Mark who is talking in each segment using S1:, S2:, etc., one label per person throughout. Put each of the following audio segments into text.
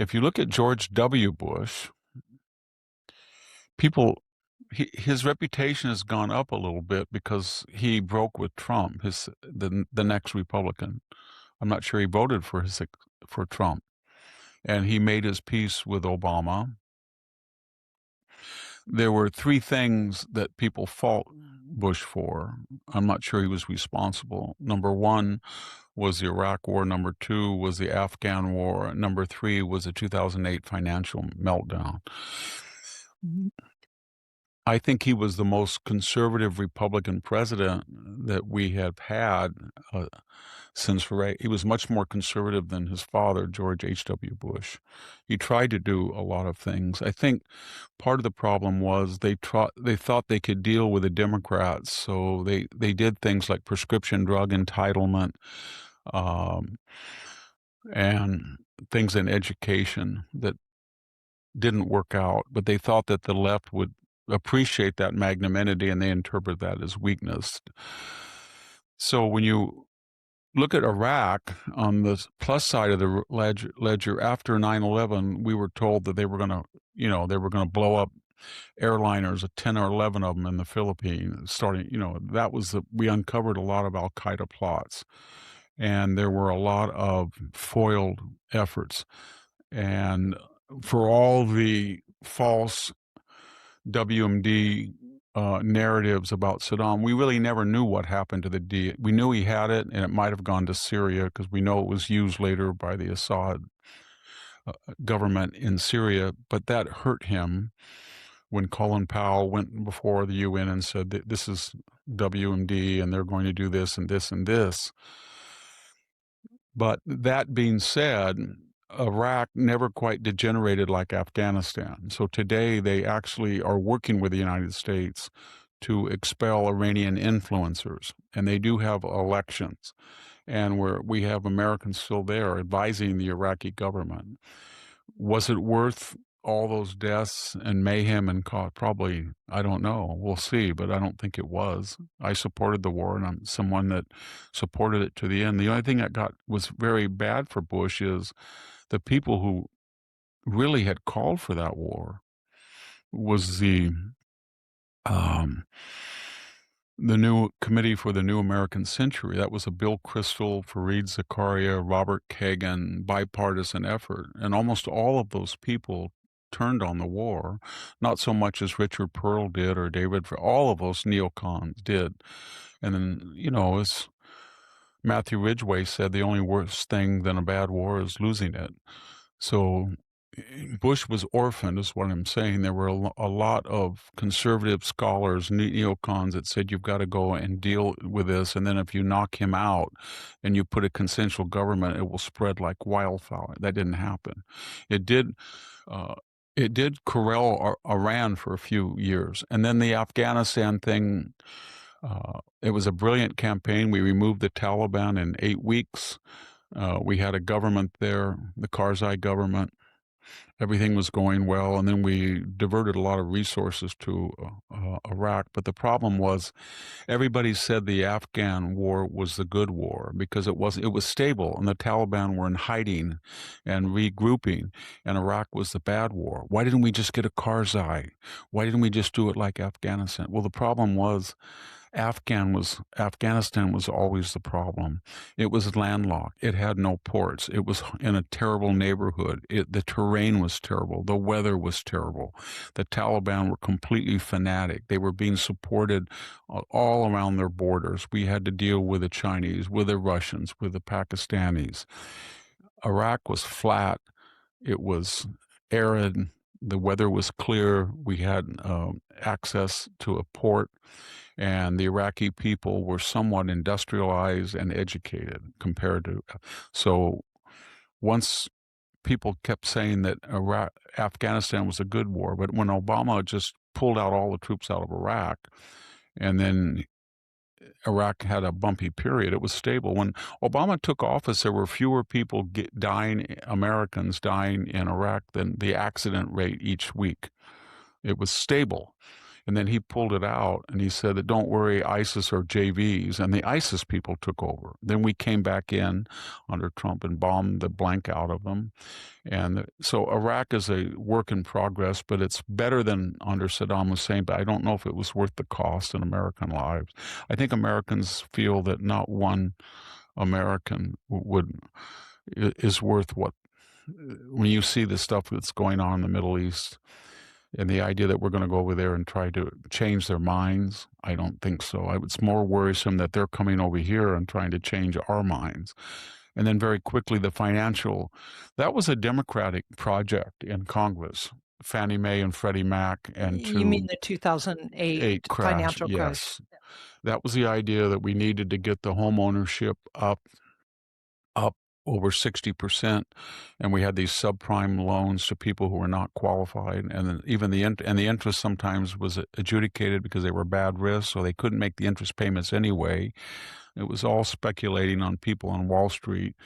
S1: If you look at George W. Bush, people, his reputation has gone up a little bit because he broke with Trump, the next Republican. I'm not sure he voted for Trump, and he made his peace with Obama. There were three things that people fault Bush for. I'm not sure he was responsible. Number one was the Iraq War. Number two was the Afghan War. Number three was the 2008 financial meltdown. I think he was the most conservative Republican president that we have had since Ray. He was much more conservative than his father, George H.W. Bush. He tried to do a lot of things. I think part of the problem was they thought they could deal with the Democrats, so they did things like prescription drug entitlement um, and things in education that didn't work out, but they thought that the left would appreciate that magnanimity, and they interpret that as weakness. So when you look at Iraq on the plus side of the ledger, after 9/11, we were told that they were going to blow up airliners, 10 or 11 of them in the Philippines, starting, we uncovered a lot of Al-Qaeda plots, and there were a lot of foiled efforts. And for all the false WMD narratives about Saddam, we really never knew what happened to the D. We knew he had it, and it might have gone to Syria because we know it was used later by the Assad government in Syria, but that hurt him when Colin Powell went before the UN and said that this is WMD and they're going to do this and this and this. But that being said, Iraq never quite degenerated like Afghanistan. So today they actually are working with the United States to expel Iranian influencers, and they do have elections, and we have Americans still there advising the Iraqi government. Was it worth all those deaths and mayhem and cost? Probably, I don't know. We'll see, but I don't think it was. I supported the war, and I'm someone that supported it to the end. The only thing that was very bad for Bush is the people who really had called for that war was um, the new Committee for the New American Century. That was a Bill Kristol, Fareed Zakaria, Robert Kagan bipartisan effort. And almost all of those people turned on the war, not so much as Richard Pearl did or all of those neocons did. And then, as Matthew Ridgway said, the only worse thing than a bad war is losing it. So Bush was orphaned, is what I'm saying. There were a lot of conservative scholars, neocons, that said you've got to go and deal with this, and then if you knock him out and you put a consensual government, it will spread like wildfire. That didn't happen. It did. It did corral Iran for a few years, and then the Afghanistan thing. It was a brilliant campaign. We removed the Taliban in 8 weeks. We had a government there, the Karzai government. Everything was going well, and then we diverted a lot of resources to Iraq. But the problem was, everybody said the Afghan war was the good war because it was stable, and the Taliban were in hiding and regrouping, and Iraq was the bad war. Why didn't we just get a Karzai? Why didn't we just do it like Afghanistan? Well, the problem was Afghanistan was always the problem. It was landlocked. It had no ports. It was in a terrible neighborhood. The terrain was terrible. The weather was terrible. The Taliban were completely fanatic. They were being supported all around their borders. We had to deal with the Chinese, with the Russians, with the Pakistanis. Iraq was flat. It was arid. The weather was clear. We had access to a port, and the Iraqi people were somewhat industrialized and educated compared to. So once people kept saying that Afghanistan was a good war, but when Obama just pulled out all the troops out of Iraq, and then Iraq had a bumpy period, it was stable. When Obama took office, there were fewer people Americans dying in Iraq than the accident rate each week. It was stable. And then he pulled it out and he said that, don't worry, ISIS are JVs. And the ISIS people took over. Then we came back in under Trump and bombed the blank out of them. And so Iraq is a work in progress, but it's better than under Saddam Hussein. But I don't know if it was worth the cost in American lives. I think Americans feel that not one American is worth what, when you see the stuff that's going on in the Middle East and the idea that we're going to go over there and try to change their minds, I don't think so. It's more worrisome that they're coming over here and trying to change our minds. And then very quickly, the financial, that was a Democratic project in Congress, Fannie Mae and Freddie Mac. And
S2: You mean the 2008
S1: crash,
S2: financial crash?
S1: yes. That was the idea that we needed to get the home ownership up over 60%, and we had these subprime loans to people who were not qualified, and then even the interest sometimes was adjudicated because they were bad risks, so they couldn't make the interest payments anyway. It was all speculating on people on Wall Street.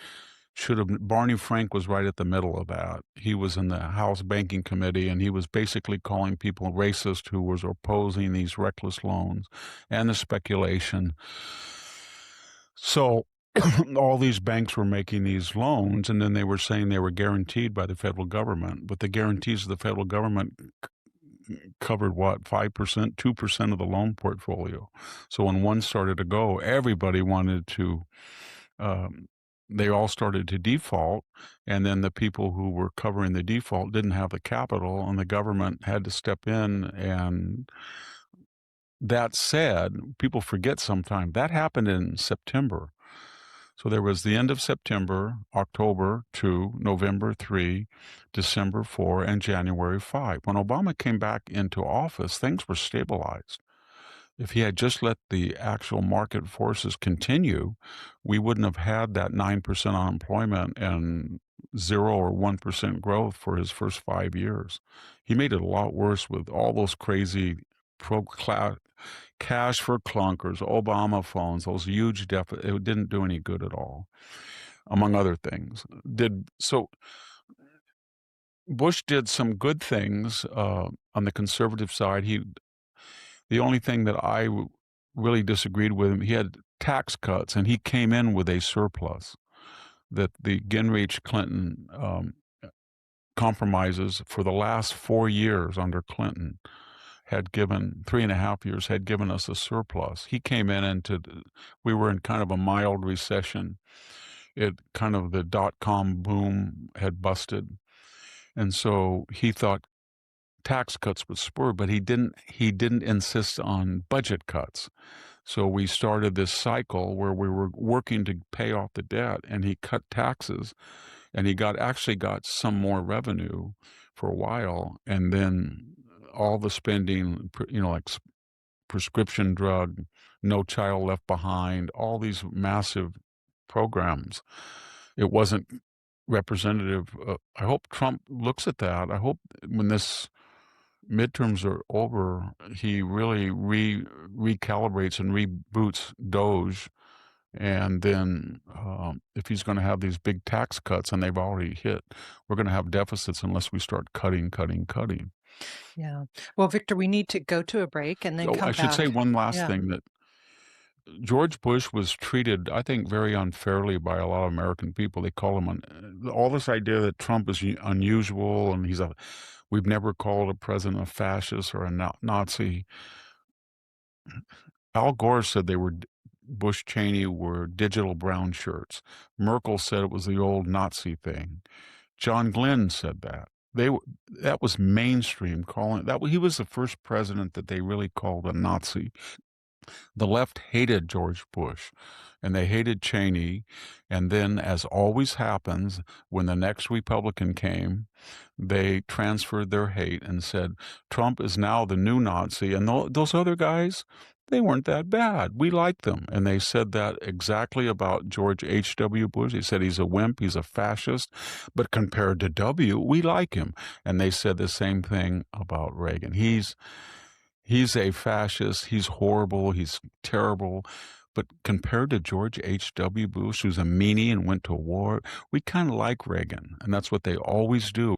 S1: Barney Frank was right at the middle of that. He was in the House Banking Committee, and he was basically calling people racist who was opposing these reckless loans and the speculation. So all these banks were making these loans, and then they were saying they were guaranteed by the federal government, but the guarantees of the federal government covered what, 5%, 2% of the loan portfolio. So when one started to go, everybody wanted to, they all started to default, and then the people who were covering the default didn't have the capital, and the government had to step in. And that said, people forget sometimes, that happened in September. So there was the end of September, October 2, November 3, December 4, and January 5. When Obama came back into office, things were stabilized. If he had just let the actual market forces continue, we wouldn't have had that 9% unemployment and 0 or 1% growth for his first 5 years. He made it a lot worse with all those crazy cash for clunkers, Obama phones, those huge deficits. It didn't do any good at all, among other things. So Bush did some good things on the conservative side. The only thing that I really disagreed with him, he had tax cuts, and he came in with a surplus that the Gingrich-Clinton compromises for the last 4 years under Clinton had given, 3.5 years, had given us a surplus. He came in we were in kind of a mild recession. The dot-com boom had busted. And so he thought tax cuts would spur, but he didn't insist on budget cuts. So we started this cycle where we were working to pay off the debt, and he cut taxes, and he actually got some more revenue for a while, and then all the spending, like prescription drug, No Child Left Behind, all these massive programs. It wasn't representative. I hope Trump looks at that. I hope when this midterms are over, he really recalibrates and reboots Doge. And then if he's going to have these big tax cuts, and they've already hit, we're going to have deficits unless we start cutting.
S2: Yeah. Well, Victor, we need to go to a break and then come back.
S1: I should say one last thing, that George Bush was treated, I think, very unfairly by a lot of American people. They call him all this idea that Trump is unusual, and we've never called a president a fascist or a Nazi. Al Gore said Bush Cheney were digital brown shirts. Merkel said it was the old Nazi thing. John Glenn said that. That was mainstream calling that. He was the first president that they really called a Nazi. The left hated George Bush, and they hated Cheney. And then, as always happens, when the next Republican came, they transferred their hate and said, Trump is now the new Nazi. And those other guys, they weren't that bad. We like them. And they said that exactly about George H.W. Bush. They said he's a wimp, he's a fascist, but compared to W, we like him. And they said the same thing about Reagan. He's a fascist, he's horrible, he's terrible. But compared to George H.W. Bush, who's a meanie and went to war, we kind of like Reagan. And that's what they always do.